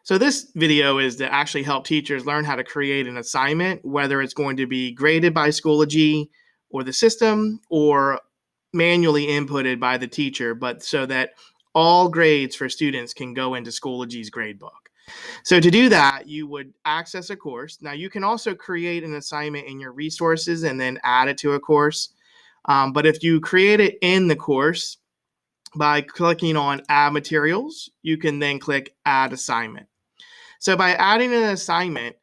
So this video is to actually help teachers learn how to create an assignment, whether it's going to be graded by Schoology or the system or manually inputted by the teacher, but so that all grades for students can go into Schoology's gradebook. So to do that, you would access a course. Now you can also create an assignment in your resources and then add it to a course. But if you create it in the course by clicking on Add Materials, you can then click Add Assignment. So by adding an assignment,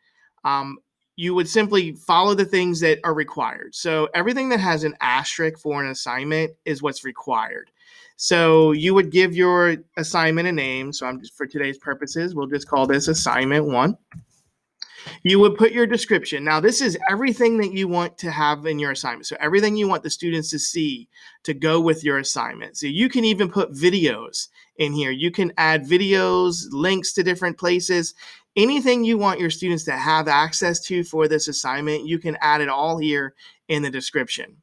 um, you would simply follow the things that are required. So everything that has an asterisk for an assignment is what's required. So you would give your assignment a name. So I'm just, for today's purposes, we'll just call this assignment 1. You would put your description. Now, this is everything that you want to have in your assignment. So everything you want the students to see to go with your assignment. So you can even put videos in here. You can add videos, links to different places. Anything you want your students to have access to for this assignment, you can add it all here in the description.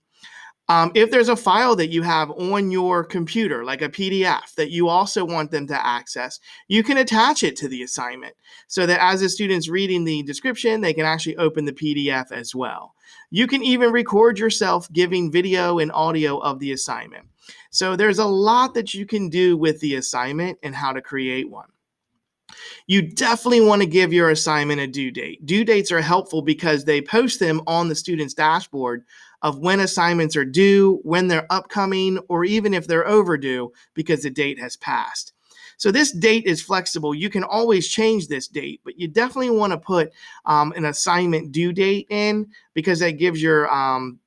If there's a file that you have on your computer, like a PDF, that you also want them to access, you can attach it to the assignment so that as the student's reading the description, they can actually open the PDF as well. You can even record yourself giving video and audio of the assignment. So there's a lot that you can do with the assignment and how to create one. You definitely want to give your assignment a due date. Due dates are helpful because they post them on the student's dashboard of when assignments are due, when they're upcoming, or even if they're overdue because the date has passed. So this date is flexible. You can always change this date, but you definitely want to put an assignment due date in because that gives your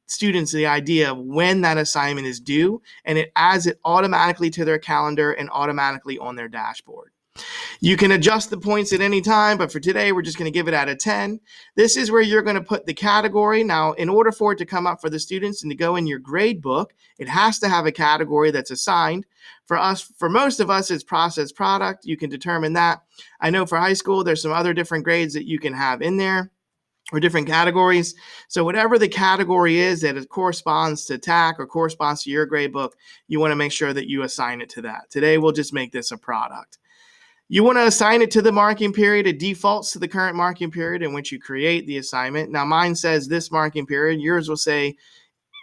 students the idea of when that assignment is due, and it adds it automatically to their calendar and automatically on their dashboard. You can adjust the points at any time, but for today, we're just going to give it out of 10. This is where you're going to put the category. Now, in order for it to come up for the students and to go in your grade book, it has to have a category that's assigned. For most of us, it's process product. You can determine that. I know for high school, there's some other different grades that you can have in there or different categories. So whatever the category is that it corresponds to TAC or corresponds to your grade book, you want to make sure that you assign it to that. Today, we'll just make this a product. You want to assign it to the marking period. It defaults to the current marking period in which you create the assignment. Now, mine says this marking period. Yours will say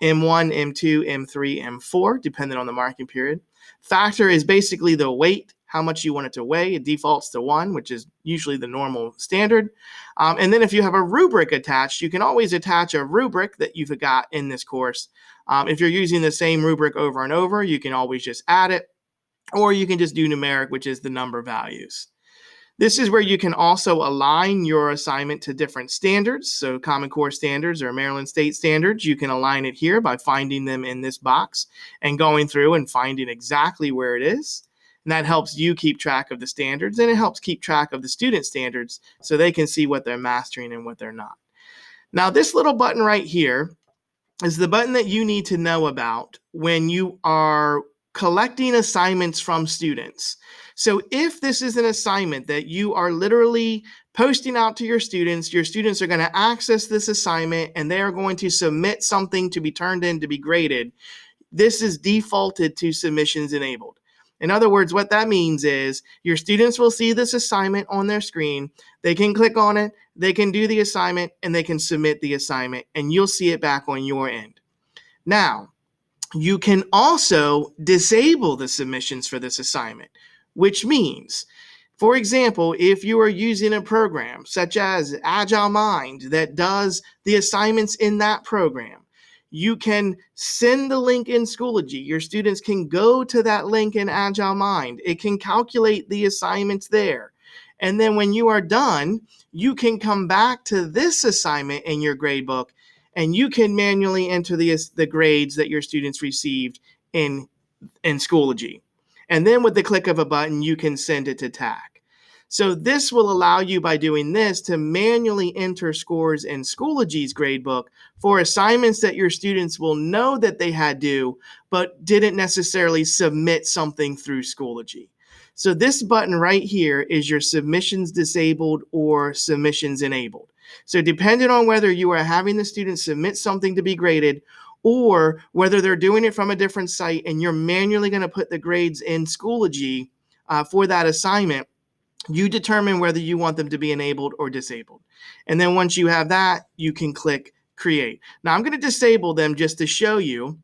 M1, M2, M3, M4, depending on the marking period. Factor is basically the weight, how much you want it to weigh. It defaults to 1, which is usually the normal standard. And then if you have a rubric attached, you can always attach a rubric that you've got in this course. If you're using the same rubric over and over, you can always just add it. Or you can just do numeric, which is the number values. This is where you can also align your assignment to different standards. So Common Core standards or Maryland State standards, you can align it here by finding them in this box and going through and finding exactly where it is. And that helps you keep track of the standards, and it helps keep track of the student standards so they can see what they're mastering and what they're not. Now, this little button right here is the button that you need to know about when you are collecting assignments from students. So if this is an assignment that you are literally posting out to your students are going to access this assignment and they are going to submit something to be turned in to be graded. This is defaulted to submissions enabled. In other words, what that means is your students will see this assignment on their screen. They can click on it, they can do the assignment, and they can submit the assignment, and you'll see it back on your end. Now, you can also disable the submissions for this assignment, which means, for example, if you are using a program such as Agile Mind that does the assignments in that program, you can send the link in Schoology. Your students can go to that link in Agile Mind. It can calculate the assignments there. And then when you are done, you can come back to this assignment in your gradebook and you can manually enter the grades that your students received in Schoology. And then with the click of a button, you can send it to TAC. So this will allow you, by doing this, to manually enter scores in Schoology's gradebook for assignments that your students will know that they had due, but didn't necessarily submit something through Schoology. So this button right here is your submissions disabled or submissions enabled. So depending on whether you are having the students submit something to be graded or whether they're doing it from a different site and you're manually going to put the grades in Schoology for that assignment, You determine whether you want them to be enabled or disabled. And then once you have that, you can click create. Now I'm going to disable them just to show you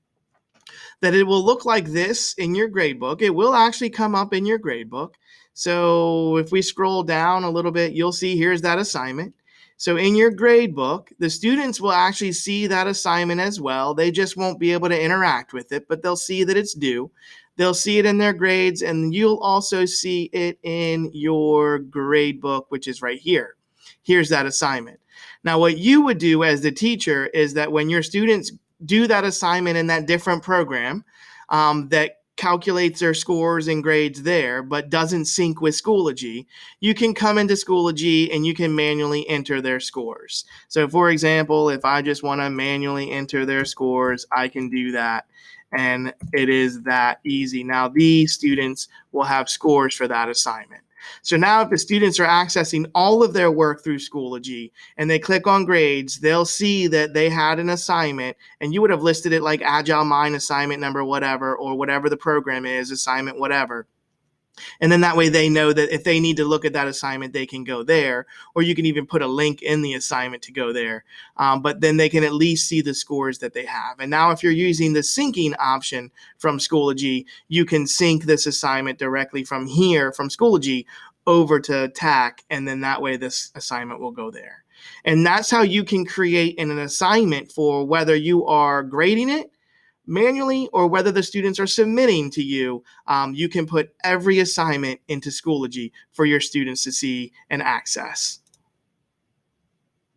that it will look like this in your gradebook. It will actually come up in your gradebook. So if we scroll down a little bit, you'll see here's that assignment. So in your gradebook, the students will actually see that assignment as well. They just won't be able to interact with it, but they'll see that it's due. They'll see it in their grades, and you'll also see it in your gradebook, which is right here. Here's that assignment. Now, what you would do as the teacher is that when your students do that assignment in that different program that calculates their scores and grades there, but doesn't sync with Schoology, you can come into Schoology and you can manually enter their scores. So for example, if I just want to manually enter their scores, I can do that. And it is that easy. Now, these students will have scores for that assignment. So now if the students are accessing all of their work through Schoology and they click on grades, they'll see that they had an assignment, and you would have listed it like Agile Mind assignment number whatever, or whatever the program is, assignment whatever. And then that way they know that if they need to look at that assignment, they can go there, or you can even put a link in the assignment to go there. But then they can at least see the scores that they have. And now if you're using the syncing option from Schoology, you can sync this assignment directly from here, from Schoology, over to TAC, and then that way this assignment will go there. And that's how you can create an assignment for whether you are grading it manually or whether the students are submitting to you. You can put every assignment into Schoology for your students to see and access.